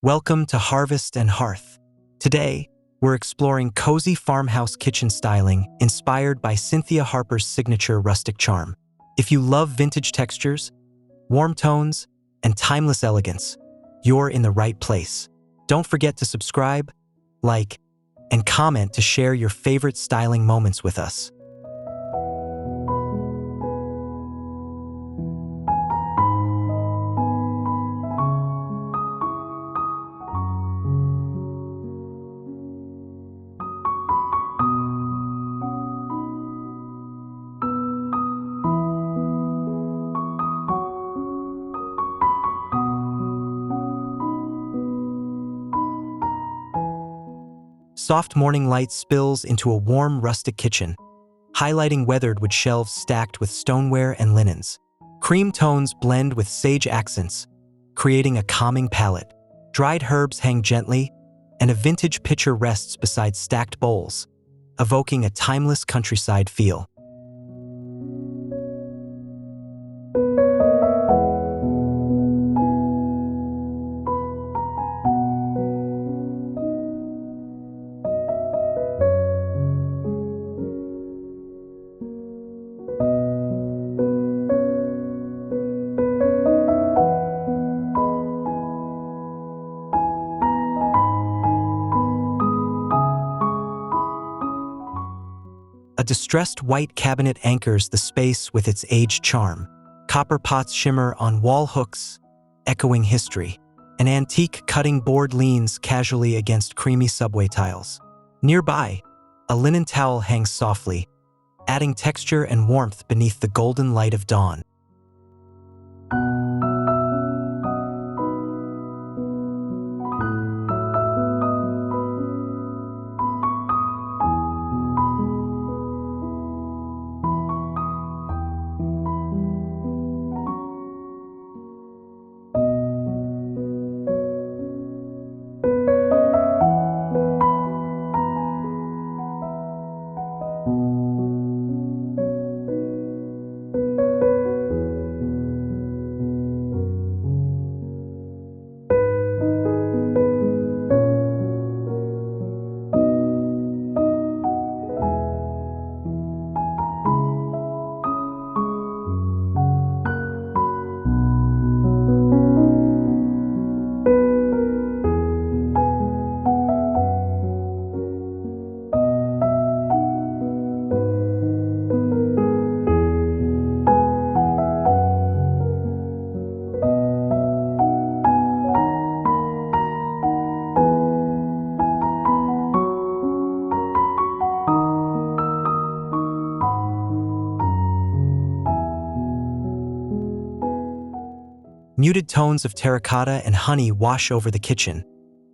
Welcome to Harvest and Hearth. Today, we're exploring cozy farmhouse kitchen styling inspired by Cynthia Harper's signature rustic charm. If you love vintage textures, warm tones, and timeless elegance, you're in the right place. Don't forget to subscribe, like, and comment to share your favorite styling moments with us. Soft morning light spills into a warm rustic kitchen, highlighting weathered wood shelves stacked with stoneware and linens. Cream tones blend with sage accents, creating a calming palette. Dried herbs hang gently, and a vintage pitcher rests beside stacked bowls, evoking a timeless countryside feel. A distressed white cabinet anchors the space with its aged charm. Copper pots shimmer on wall hooks, echoing history. An antique cutting board leans casually against creamy subway tiles. Nearby, a linen towel hangs softly, adding texture and warmth beneath the golden light of dawn. Muted tones of terracotta and honey wash over the kitchen,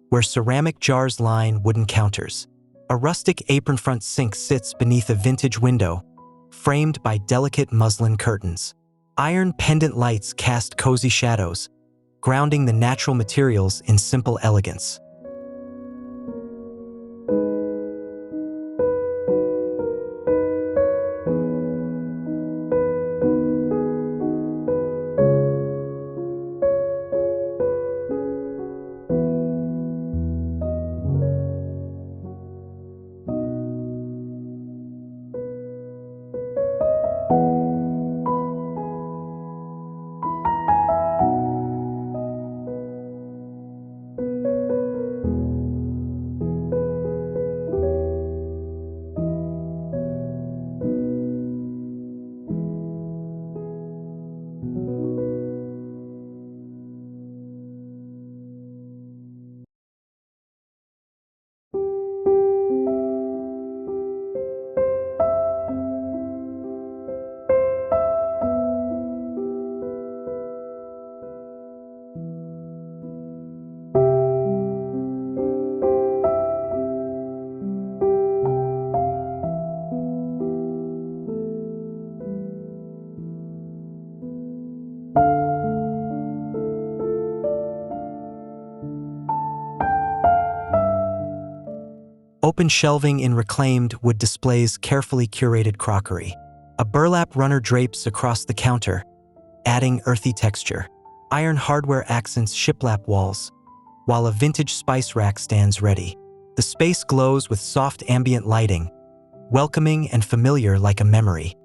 where ceramic jars line wooden counters. A rustic apron-front sink sits beneath a vintage window, framed by delicate muslin curtains. Iron pendant lights cast cozy shadows, grounding the natural materials in simple elegance. Open shelving in reclaimed wood displays carefully curated crockery. A burlap runner drapes across the counter, adding earthy texture. Iron hardware accents shiplap walls, while a vintage spice rack stands ready. The space glows with soft ambient lighting, welcoming and familiar like a memory.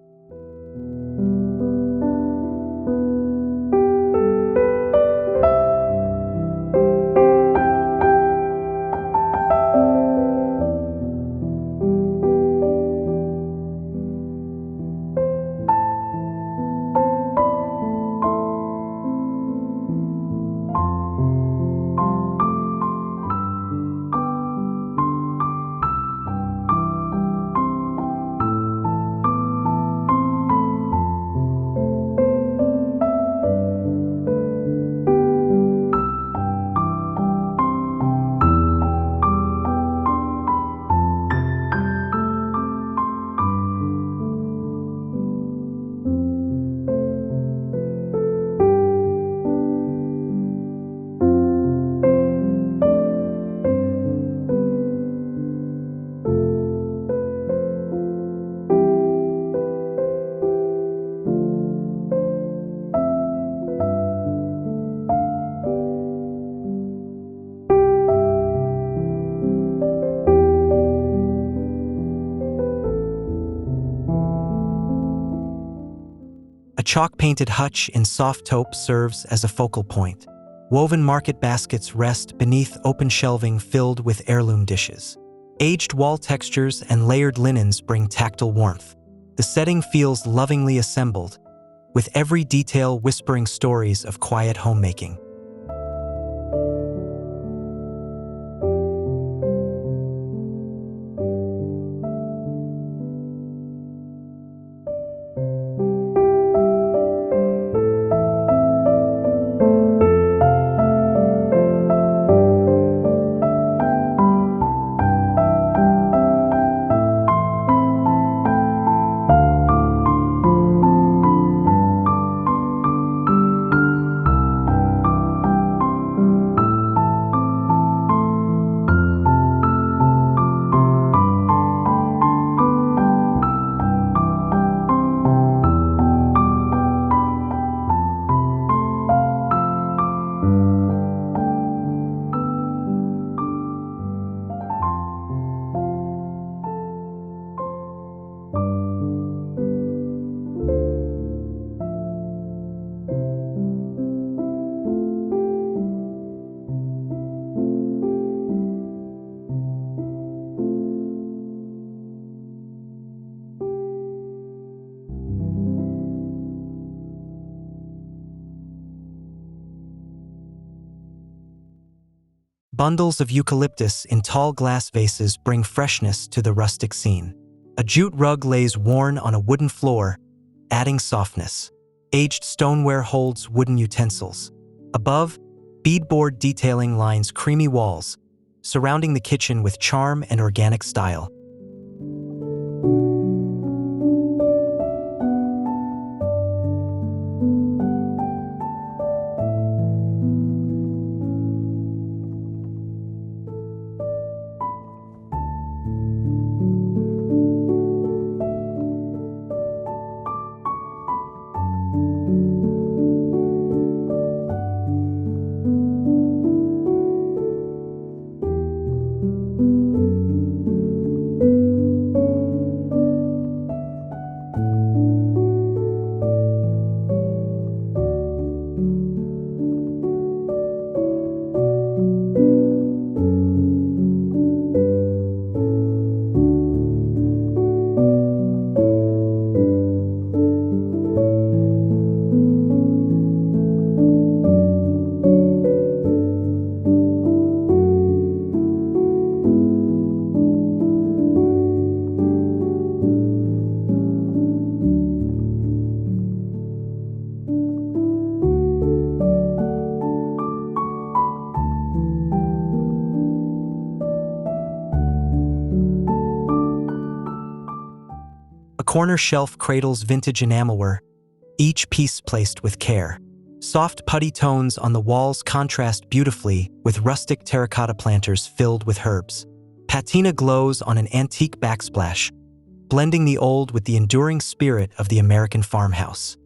A chalk-painted hutch in soft taupe serves as a focal point. Woven market baskets rest beneath open shelving filled with heirloom dishes. Aged wall textures and layered linens bring tactile warmth. The setting feels lovingly assembled, with every detail whispering stories of quiet homemaking. Bundles of eucalyptus in tall glass vases bring freshness to the rustic scene. A jute rug lays worn on a wooden floor, adding softness. Aged stoneware holds wooden utensils. Above, beadboard detailing lines creamy walls, surrounding the kitchen with charm and organic style. A corner shelf cradles vintage enamelware, each piece placed with care. Soft putty tones on the walls contrast beautifully with rustic terracotta planters filled with herbs. Patina glows on an antique backsplash, blending the old with the enduring spirit of the American farmhouse.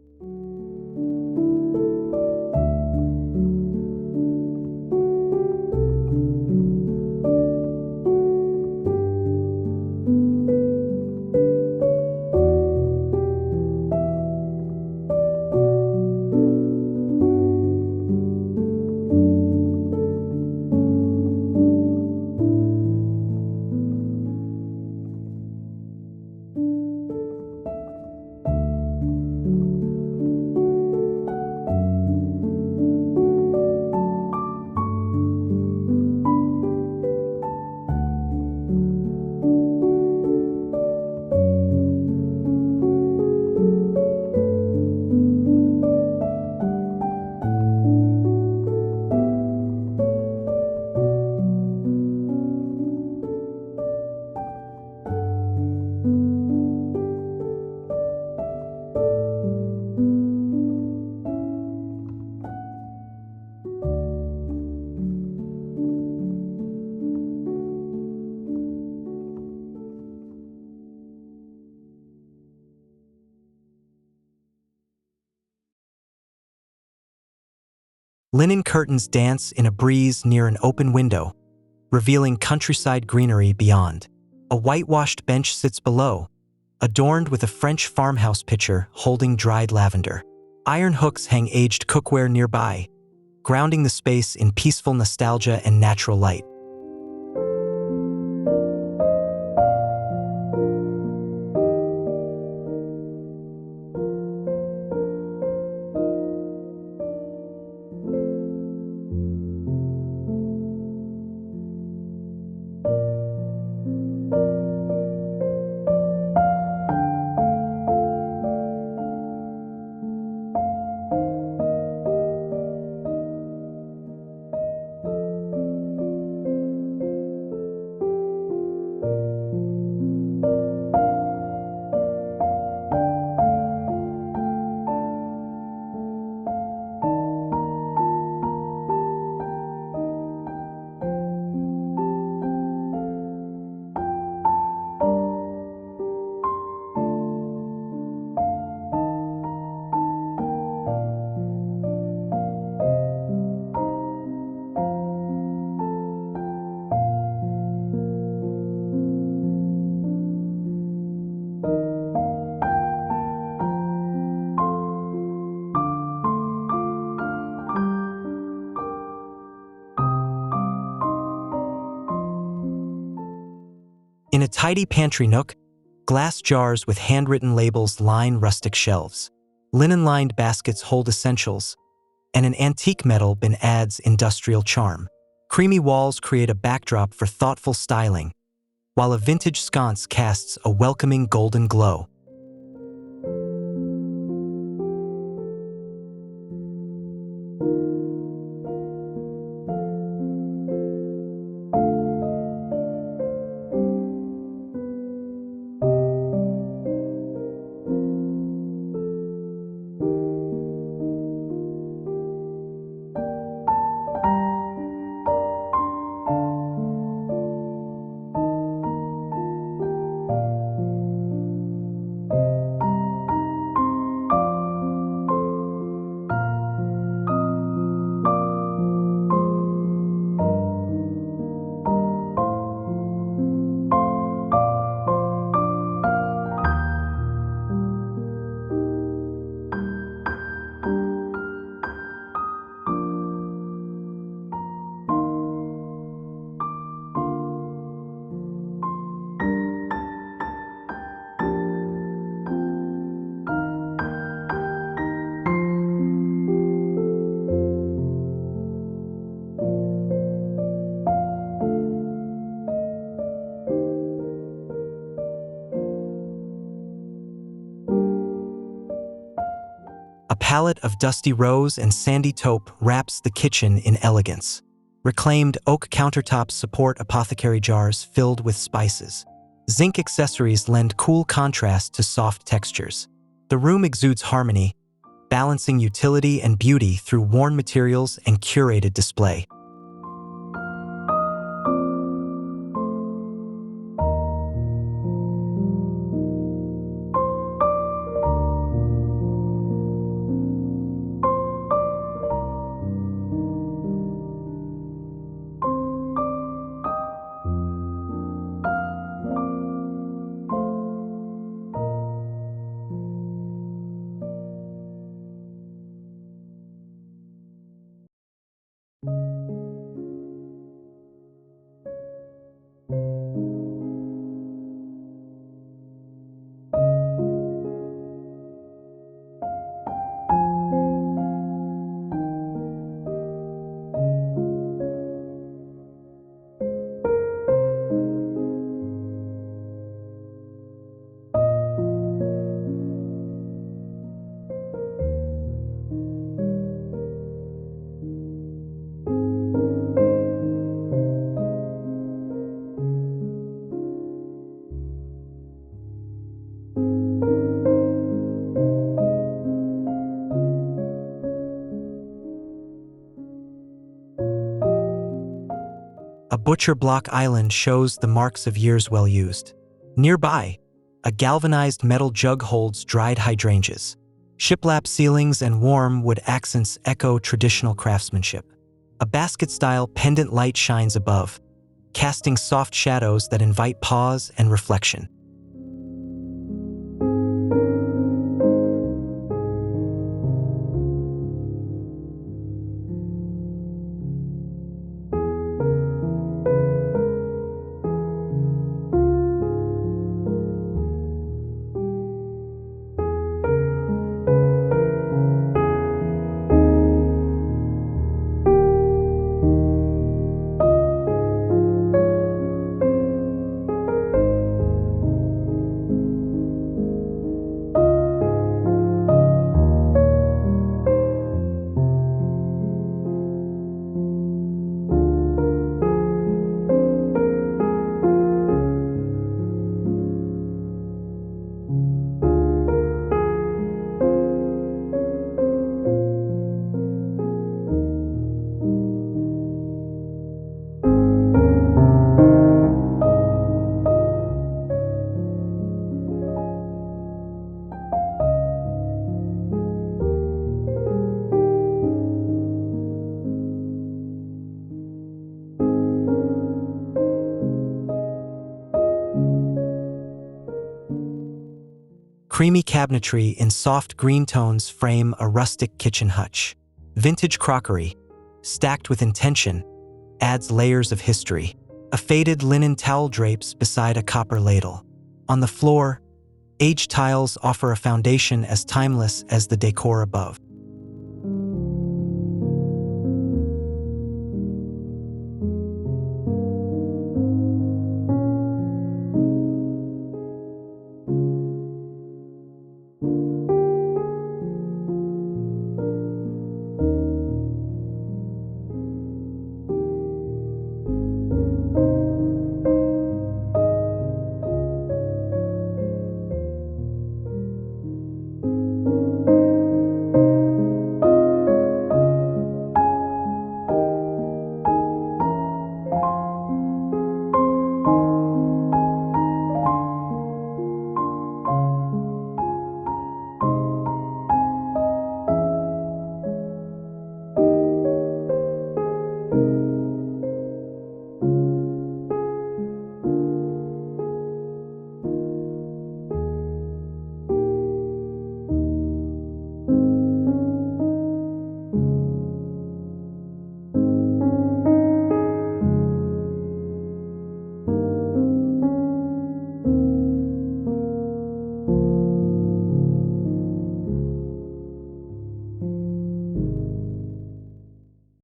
Linen curtains dance in a breeze near an open window, revealing countryside greenery beyond. A whitewashed bench sits below, adorned with a French farmhouse pitcher holding dried lavender. Iron hooks hang aged cookware nearby, grounding the space in peaceful nostalgia and natural light. In a tidy pantry nook, glass jars with handwritten labels line rustic shelves. Linen-lined baskets hold essentials, and an antique metal bin adds industrial charm. Creamy walls create a backdrop for thoughtful styling, while a vintage sconce casts a welcoming golden glow. A palette of dusty rose and sandy taupe wraps the kitchen in elegance. Reclaimed oak countertops support apothecary jars filled with spices. Zinc accessories lend cool contrast to soft textures. The room exudes harmony, balancing utility and beauty through worn materials and curated display. A butcher block island shows the marks of years well used. Nearby, a galvanized metal jug holds dried hydrangeas. Shiplap ceilings and warm wood accents echo traditional craftsmanship. A basket-style pendant light shines above, casting soft shadows that invite pause and reflection. Creamy cabinetry in soft green tones frame a rustic kitchen hutch. Vintage crockery, stacked with intention, adds layers of history. A faded linen towel drapes beside a copper ladle. On the floor, aged tiles offer a foundation as timeless as the decor above.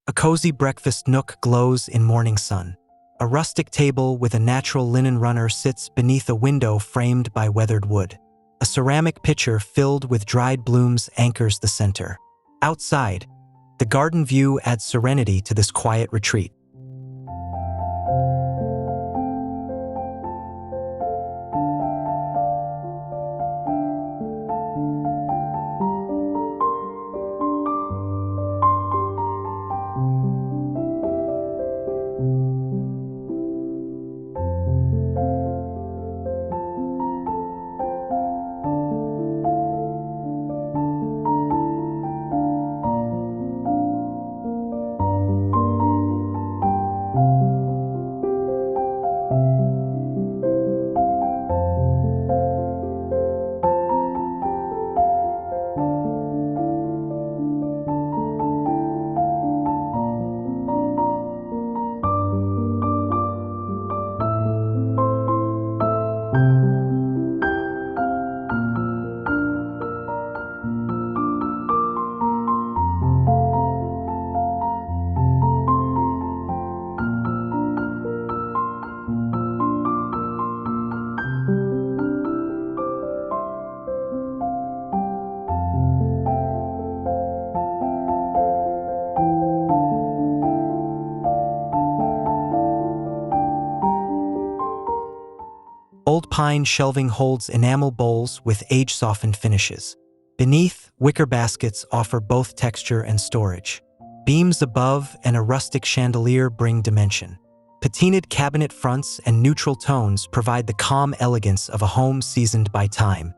A cozy breakfast nook glows in morning sun. A rustic table with a natural linen runner sits beneath a window framed by weathered wood. A ceramic pitcher filled with dried blooms anchors the center. Outside, the garden view adds serenity to this quiet retreat. Old pine shelving holds enamel bowls with age-softened finishes. Beneath, wicker baskets offer both texture and storage. Beams above and a rustic chandelier bring dimension. Patinaed cabinet fronts and neutral tones provide the calm elegance of a home seasoned by time.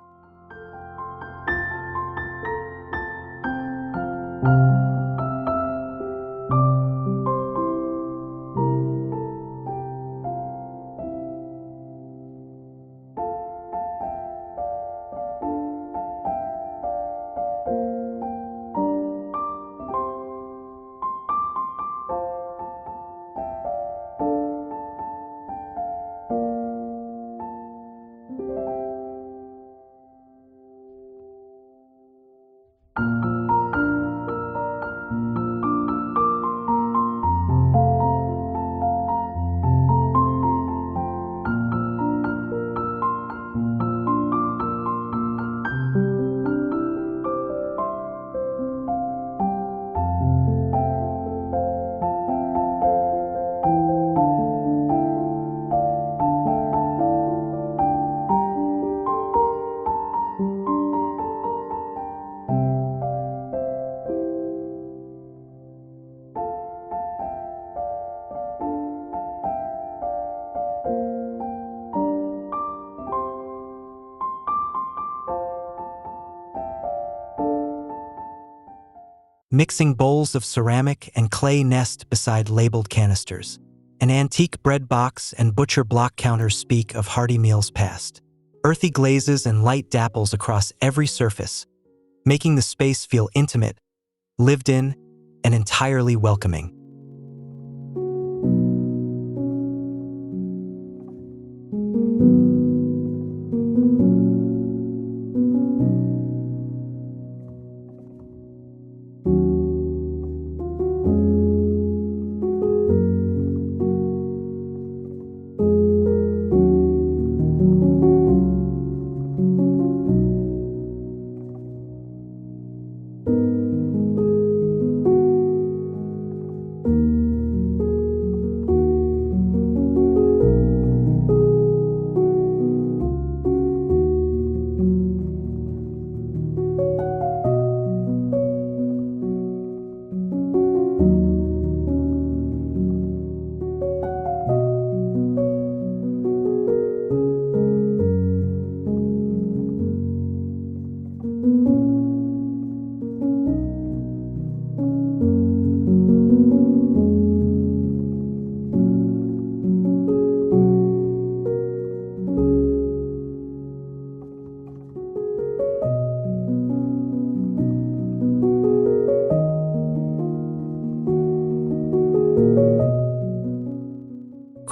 Mixing bowls of ceramic and clay nest beside labeled canisters. An antique bread box and butcher block counters speak of hearty meals past. Earthy glazes and light dapples across every surface, making the space feel intimate, lived in, and entirely welcoming.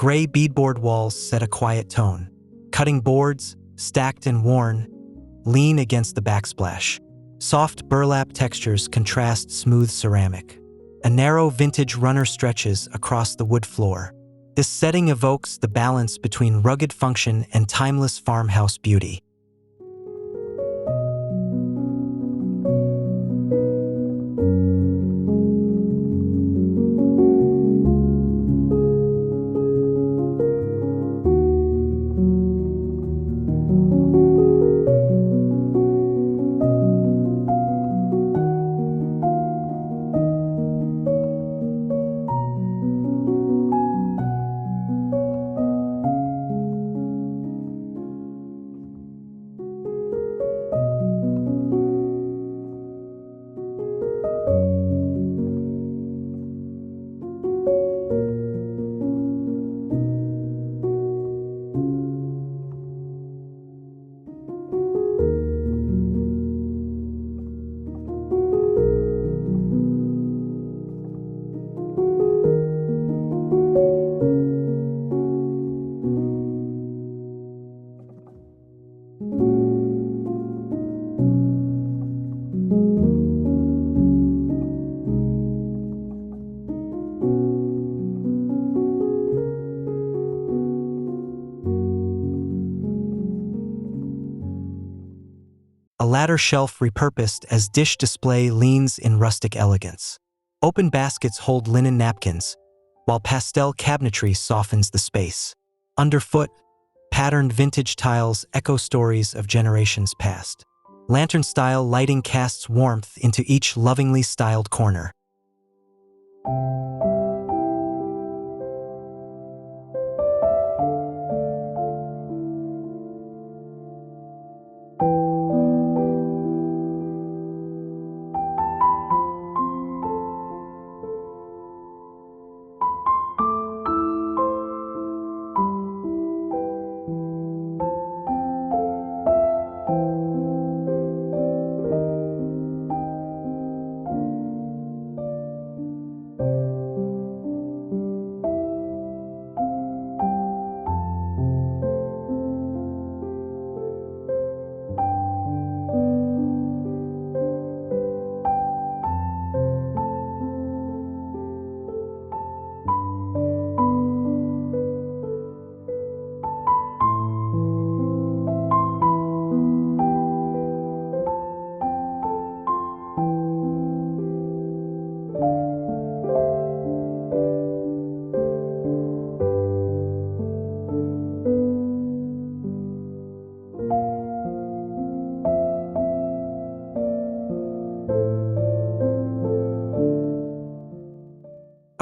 Gray beadboard walls set a quiet tone. Cutting boards, stacked and worn, lean against the backsplash. Soft burlap textures contrast smooth ceramic. A narrow vintage runner stretches across the wood floor. This setting evokes the balance between rugged function and timeless farmhouse beauty. A ladder shelf repurposed as dish display leans in rustic elegance. Open baskets hold linen napkins, while pastel cabinetry softens the space. Underfoot, patterned vintage tiles echo stories of generations past. Lantern-style lighting casts warmth into each lovingly styled corner.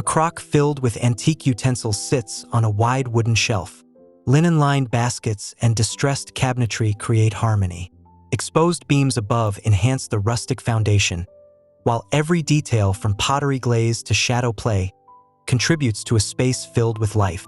A crock filled with antique utensils sits on a wide wooden shelf. Linen-lined baskets and distressed cabinetry create harmony. Exposed beams above enhance the rustic foundation, while every detail from pottery glaze to shadow play contributes to a space filled with life.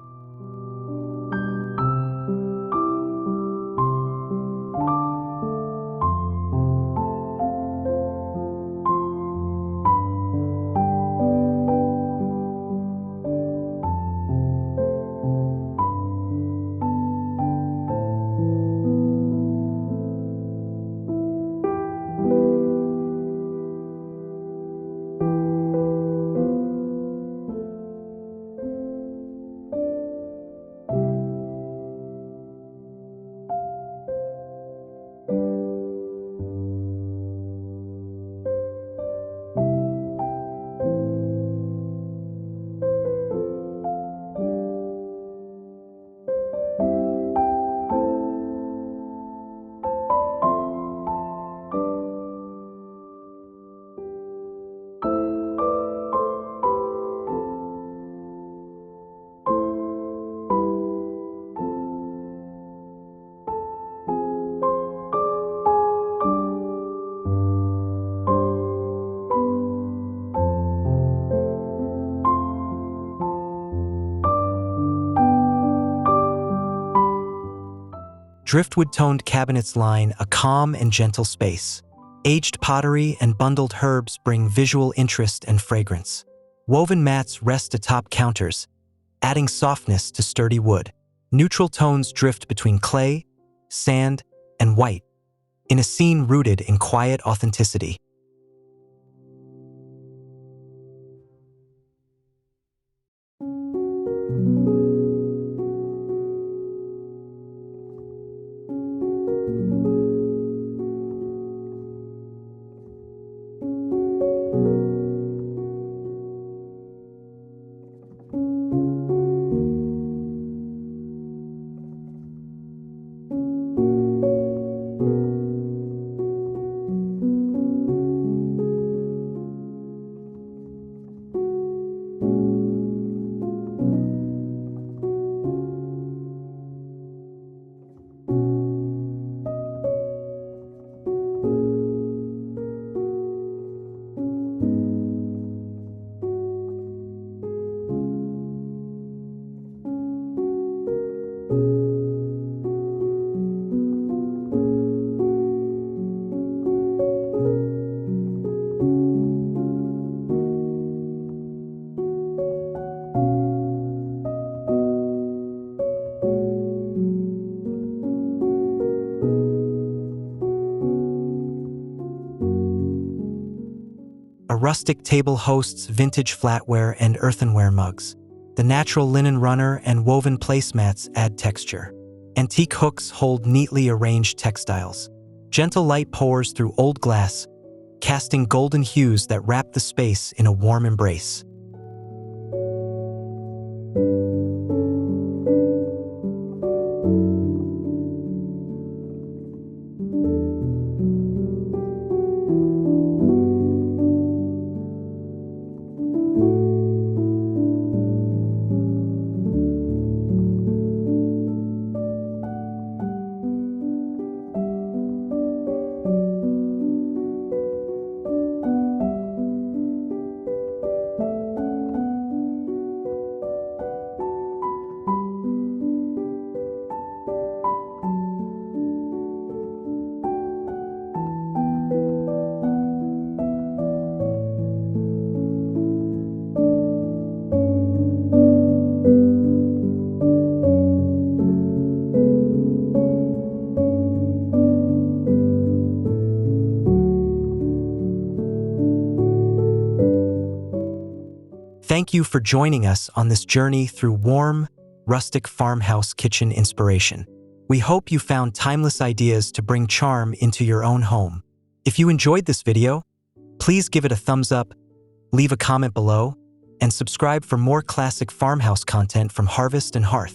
Driftwood-toned cabinets line a calm and gentle space. Aged pottery and bundled herbs bring visual interest and fragrance. Woven mats rest atop counters, adding softness to sturdy wood. Neutral tones drift between clay, sand, and white, in a scene rooted in quiet authenticity. A rustic table hosts vintage flatware and earthenware mugs. The natural linen runner and woven placemats add texture. Antique hooks hold neatly arranged textiles. Gentle light pours through old glass, casting golden hues that wrap the space in a warm embrace. Thank you for joining us on this journey through warm, rustic farmhouse kitchen inspiration. We hope you found timeless ideas to bring charm into your own home. If you enjoyed this video, please give it a thumbs up, leave a comment below, and subscribe for more classic farmhouse content from Harvest and Hearth.